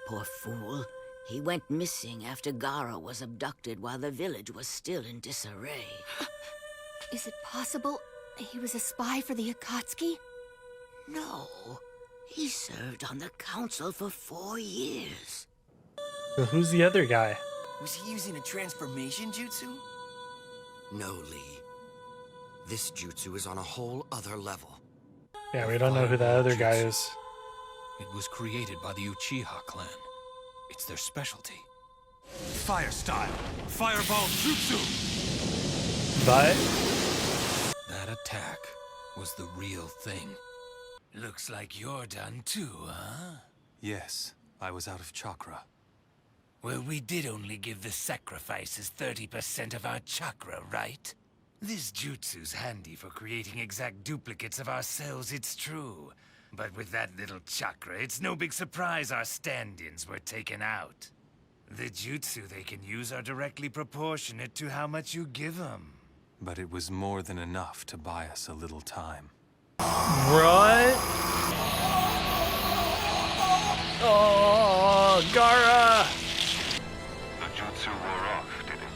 Poor fool. He went missing after Gaara was abducted while the village was still in disarray. Is it possible he was a spy for the Akatsuki? No. He served on the council for 4 years. So who's the other guy? Was he using a transformation jutsu? No, Lee. This jutsu is on a whole other level. Yeah, we don't know who that other guy is. It was created by the Uchiha clan. It's their specialty. Fire style. Fireball jutsu. But That attack was the real thing. Looks like you're done too, huh? Yes, I was out of chakra. Well, we did only give the sacrifices 30% of our chakra, right? This jutsu's handy for creating exact duplicates of ourselves, it's true. But with that little chakra, it's no big surprise our stand-ins were taken out. The jutsu they can use are directly proportionate to how much you give them. But it was more than enough to buy us a little time. what? Oh, Gaara! The jutsu wore off, did it?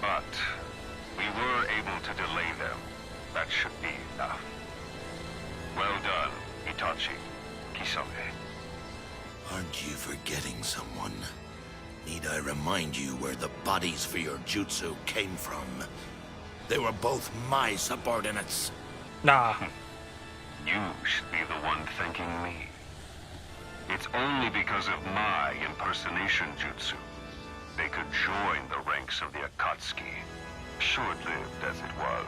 But we were able to delay them. That should be enough. Well done, Itachi, Kisame. Aren't you forgetting someone? Need I remind you where the bodies for your jutsu came from? They were both my subordinates. Nah. You should be the one thanking me. It's only because of my impersonation jutsu. They could join the ranks of the Akatsuki, short-lived as it was.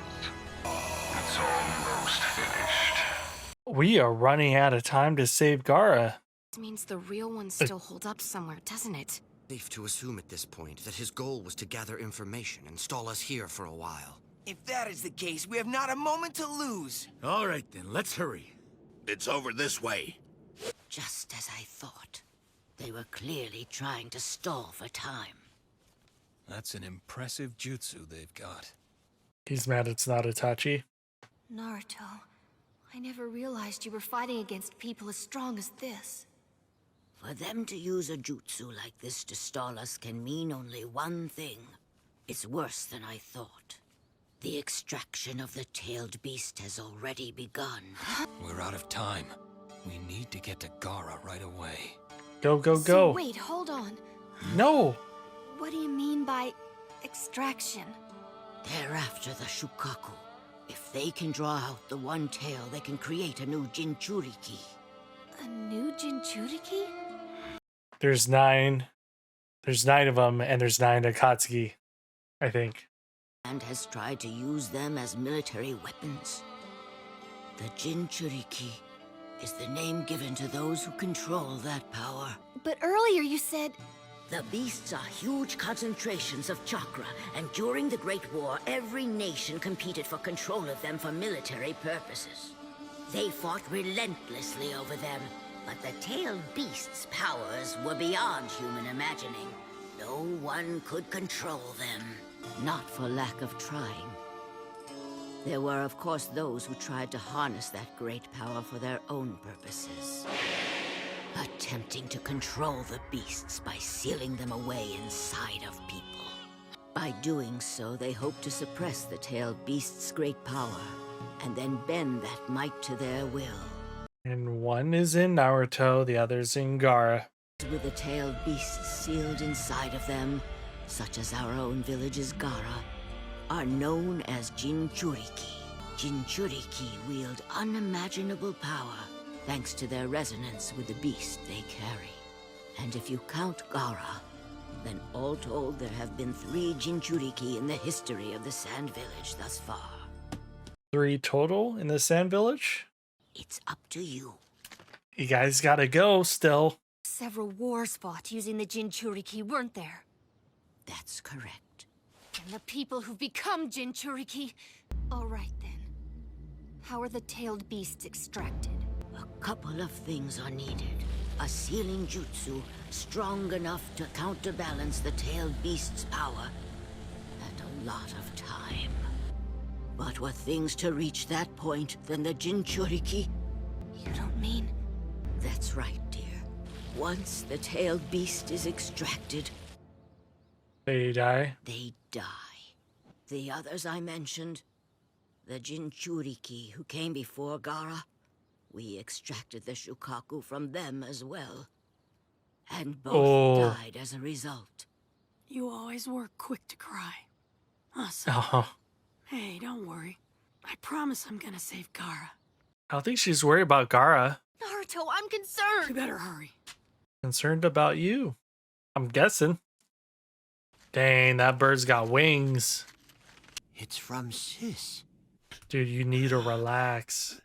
It's almost finished. We are running out of time to save Gaara. This means the real one still holds up somewhere, doesn't it? Safe to assume at this point that his goal was to gather information and stall us here for a while. If that is the case, we have not a moment to lose. All right then, let's hurry. It's over this way. Just as I thought. They were clearly trying to stall for time. That's an impressive jutsu they've got. He's mad it's not Itachi. Naruto, I never realized you were fighting against people as strong as this. For them to use a jutsu like this to stall us can mean only one thing. It's worse than I thought. The extraction of the tailed beast has already begun. We're out of time. We need to get to Gaara right away. Go, go, So go. wait, hold on. No. What do you mean by extraction? They're after the Shukaku. If they can draw out the one tail, they can create a new Jinchuriki. A new Jinchuriki? There's 9. There's 9 of them, and there's 9 Akatsuki, I think. And has tried to use them as military weapons. The Jinchuriki is the name given to those who control that power. But earlier you said... The beasts are huge concentrations of chakra, and during the Great War, every nation competed for control of them for military purposes. They fought relentlessly over them, but the tailed beasts' powers were beyond human imagining. No one could control them, not for lack of trying. There were, of course, those who tried to harness that great power for their own purposes. Attempting to control the beasts by sealing them away inside of people. By doing so, they hoped to suppress the tailed beast's great power, and then bend that might to their will. And one is in Naruto, the other's in Gaara. With the tailed beasts sealed inside of them, such as our own village's Gaara, are known as Jinchuriki. Jinchuriki wield unimaginable power, thanks to their resonance with the beast they carry. And if you count Gaara, then all told there have been 3 Jinchuriki in the history of the Sand Village thus far. 3 total in the Sand Village? It's up to you. You guys gotta go still. Several wars fought using the Jinchuriki, weren't there? That's correct. And the people who've become Jinchuriki... All right then. How are the tailed beasts extracted? A couple of things are needed. A sealing jutsu strong enough to counterbalance the tailed beast's power, and a lot of time. But were things to reach that point, then the Jinchuriki... You don't mean... That's right, dear. Once the tailed beast is extracted, They die. they die. The others I mentioned, the Jinchuriki who came before Gaara, we extracted the Shukaku from them as well. And both died as a result. You always were quick to cry. Awesome. Oh, Hey, don't worry. I promise I'm gonna save Gaara. I don't think she's worried about Gaara. Naruto, I'm concerned! You better hurry. Concerned about you. I'm guessing. Dang, that bird's got wings. It's from Sis. Dude, you need to relax.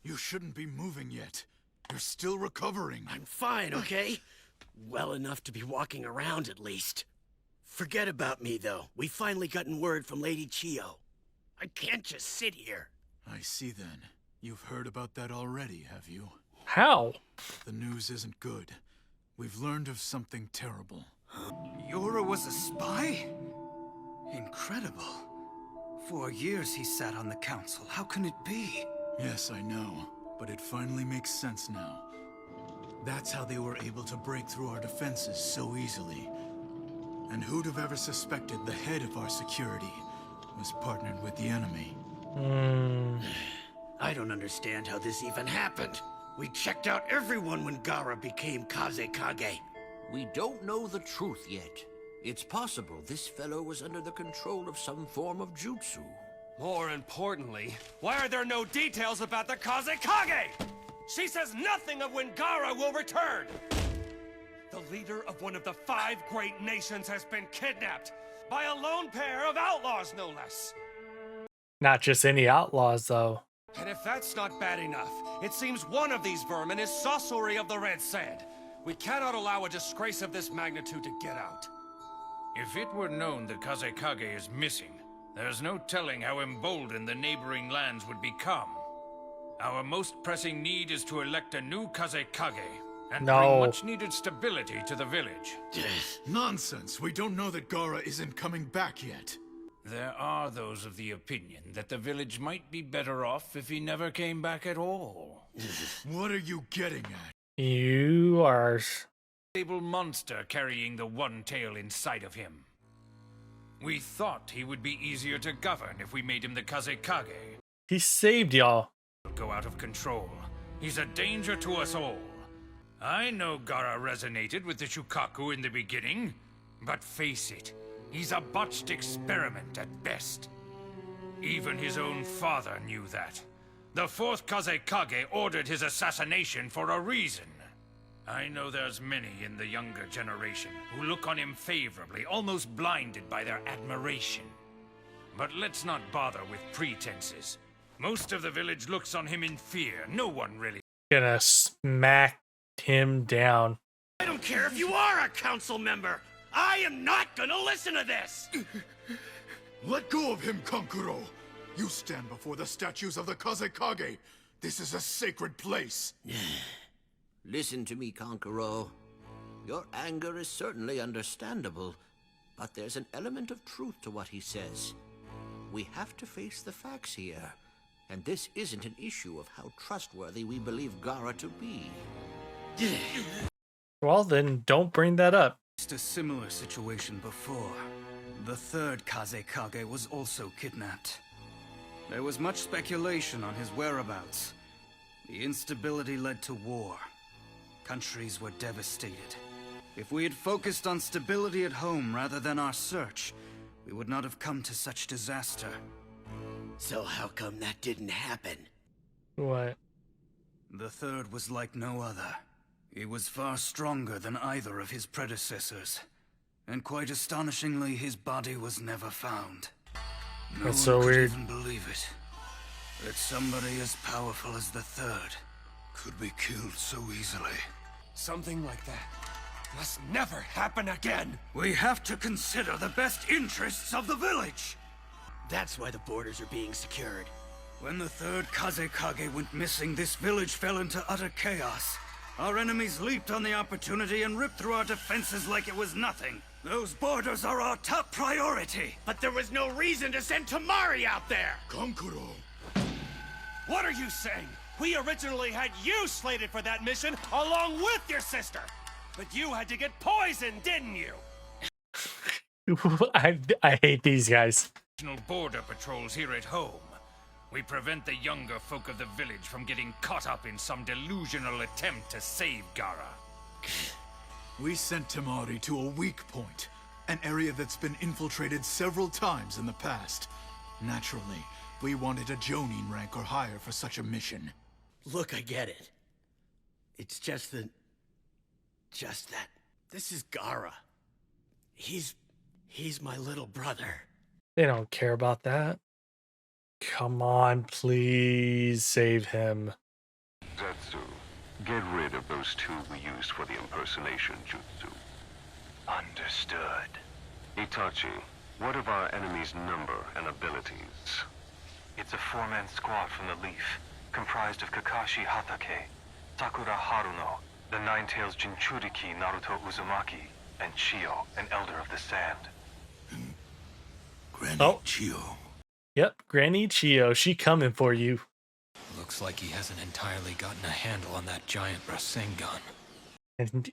You shouldn't be moving yet. You're still recovering. I'm fine, okay? Well enough to be walking around at least. Forget about me, though. We've finally gotten word from Lady Chiyo. I can't just sit here. I see then. You've heard about that already, have you? How? The news isn't good. We've learned of something terrible. Yura was a spy? Incredible. 4 years he sat on the council. How can it be? Yes, I know. But it finally makes sense now. That's how they were able to break through our defenses so easily. And who'd have ever suspected the head of our security was partnered with the enemy? I don't understand how this even happened. We checked out everyone when Gaara became Kazekage. We don't know the truth yet. It's possible this fellow was under the control of some form of jutsu. More importantly, why are there no details about the Kazekage? She says nothing of when Gaara will return! The leader of one of the 5 great nations has been kidnapped by a lone pair of outlaws, no less. Not just any outlaws, though. And if that's not bad enough, it seems one of these vermin is Sasori of the Red Sand. We cannot allow a disgrace of this magnitude to get out. If it were known that Kazekage is missing, there's no telling how emboldened the neighboring lands would become. Our most pressing need is to elect a new Kazekage and bring much-needed stability to the village. Nonsense! We don't know that Gaara isn't coming back yet. There are those of the opinion that the village might be better off if he never came back at all. What are you getting at? You are... Able monster carrying the one tail inside of him. We thought he would be easier to govern if we made him the Kazekage. He saved y'all. Go out of control. He's a danger to us all. I know Gaara resonated with the Shukaku in the beginning, but face it, he's a botched experiment at best. Even his own father knew that. The 4th Kazekage ordered his assassination for a reason. I know there's many in the younger generation who look on him favorably, almost blinded by their admiration. But let's not bother with pretenses. Most of the village looks on him in fear. No one really... Gonna smack him down. I don't care if you are a council member! I am not gonna listen to this! Let go of him, Kankuro! You stand before the statues of the Kazekage! This is a sacred place! Listen to me, Kankuro. Your anger is certainly understandable, but there's an element of truth to what he says. We have to face the facts here, and this isn't an issue of how trustworthy we believe Gaara to be. Well, then don't bring that up. A similar situation before. The 3rd Kazekage was also kidnapped. There was much speculation on his whereabouts. The instability led to war. Countries were devastated. If we had focused on stability at home rather than our search, we would not have come to such disaster. So how come that didn't happen? What? The 3rd was like no other. He was far stronger than either of his predecessors. And quite astonishingly, his body was never found. No That's one so could weird. even believe it. That somebody as powerful as the 3rd could be killed so easily. Something like that must never happen again! We have to consider the best interests of the village! That's why the borders are being secured. When the 3rd Kazekage went missing, this village fell into utter chaos. Our enemies leaped on the opportunity and ripped through our defenses like it was nothing. Those borders are our top priority! But there was no reason to send Tamari out there! Kankuro! What are you saying? We originally had you slated for that mission along with your sister! But you had to get poisoned, didn't you? I hate these guys. Border patrols here at home. We prevent the younger folk of the village from getting caught up in some delusional attempt to save Gara. We sent Tamari to a weak point, an area that's been infiltrated several times in the past. Naturally, we wanted a Jonin rank or higher for such a mission. Look, I get it. It's just that... This is Gara. He's my little brother. They don't care about that. Come on, please save him. Zetsu, get rid of those two we used for the impersonation jutsu. Understood. Itachi, what of our enemy's number and abilities? It's a 4-man squad from the Leaf, comprised of Kakashi Hatake, Sakura Haruno, the Nine-Tails Jinchuriki Naruto Uzumaki, and Chiyo, an Elder of the Sand. Granny Chiyo. Yep, Granny Chiyo, she coming for you. Looks like he hasn't entirely gotten a handle on that giant Rasengan.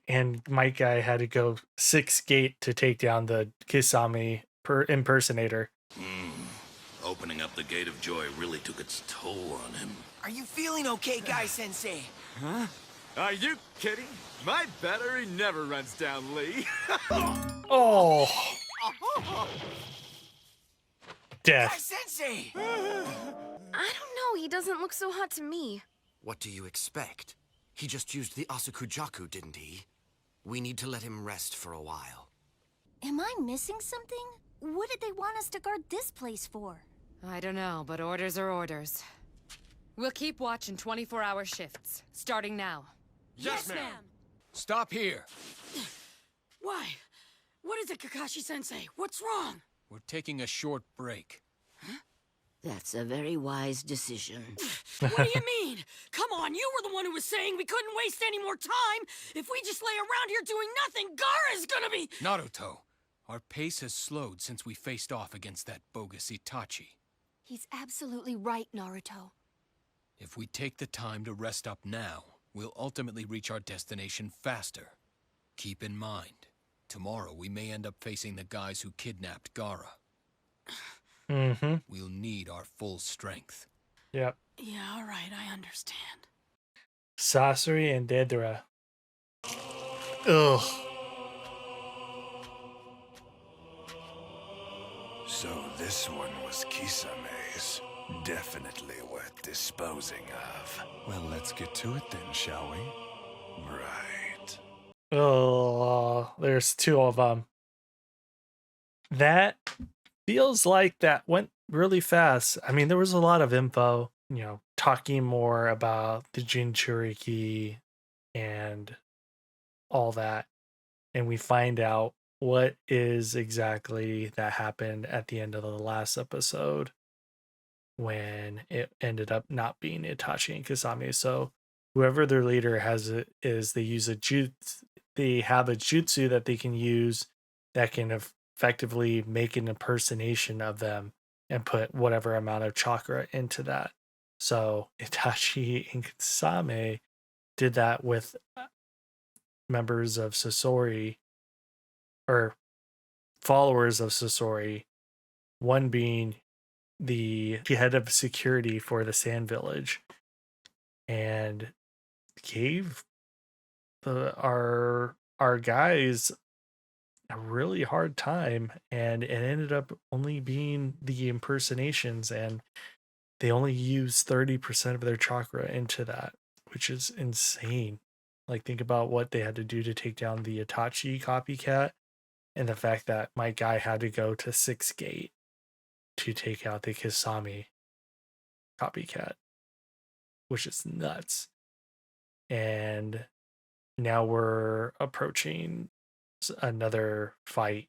And my guy had to go 6 gate to take down the Kisame impersonator. Opening up the Gate of Joy really took its toll on him. Are you feeling okay, Guy-sensei? Huh? Are you kidding? My battery never runs down, Lee. Oh. Death. Guy-sensei! I don't know, he doesn't look so hot to me. What do you expect? He just used the Asukujaku, didn't he? We need to let him rest for a while. Am I missing something? What did they want us to guard this place for? I don't know, but orders are orders. We'll keep watch in 24-hour shifts, starting now. Yes, ma'am. Stop here. Why? What is it, Kakashi-sensei? What's wrong? We're taking a short break. That's a very wise decision. What do you mean? Come on, you were the one who was saying we couldn't waste any more time. If we just lay around here doing nothing, Gara's gonna be... Naruto, our pace has slowed since we faced off against that bogus Itachi. He's absolutely right, Naruto. If we take the time to rest up now, we'll ultimately reach our destination faster. Keep in mind, tomorrow we may end up facing the guys who kidnapped Gara. We'll need our full strength. Yep. Yeah, all right, I understand. Sasori and Dedra. Ugh. So this one was Kisame's. Definitely worth disposing of. Well, let's get to it then, shall we? Right. Oh, there's 2 of them. That feels like that went really fast. I mean, there was a lot of info, talking more about the Jinchuriki and all that. And we find out what is exactly that happened at the end of the last episode when it ended up not being Itachi and Kisame. So whoever their leader is they use they have a jutsu that they can use that can effectively make an impersonation of them and put whatever amount of chakra into that. So Itachi and Kisame did that with members of Sasori, or followers of Sasori, one being the head of security for the Sand Village, and gave our guys a really hard time, and it ended up only being the impersonations, and they only used 30% of their chakra into that, which is insane. Like, think about what they had to do to take down the Itachi copycat, and the fact that my guy had to go to 6 gate to take out the Kisame copycat, which is nuts. And now we're approaching another fight.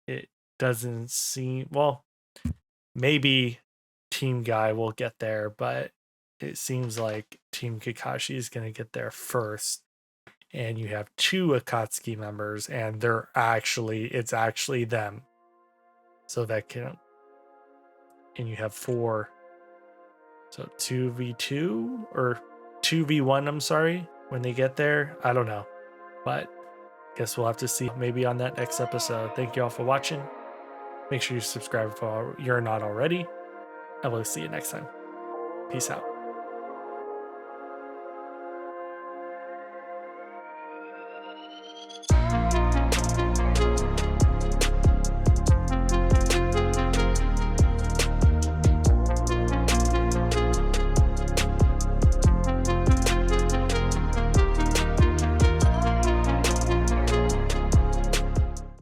It doesn't seem, well, maybe Team Guy will get there, but it seems like Team Kakashi is going to get there first. And you have 2 Akatsuki members, and it's actually them. So that can, and you have 4. So 2v2 or 2v1, I'm sorry, when they get there. I don't know. But guess we'll have to see maybe on that next episode. Thank you all for watching. Make sure you subscribe if you're not already. And we'll see you next time. Peace out.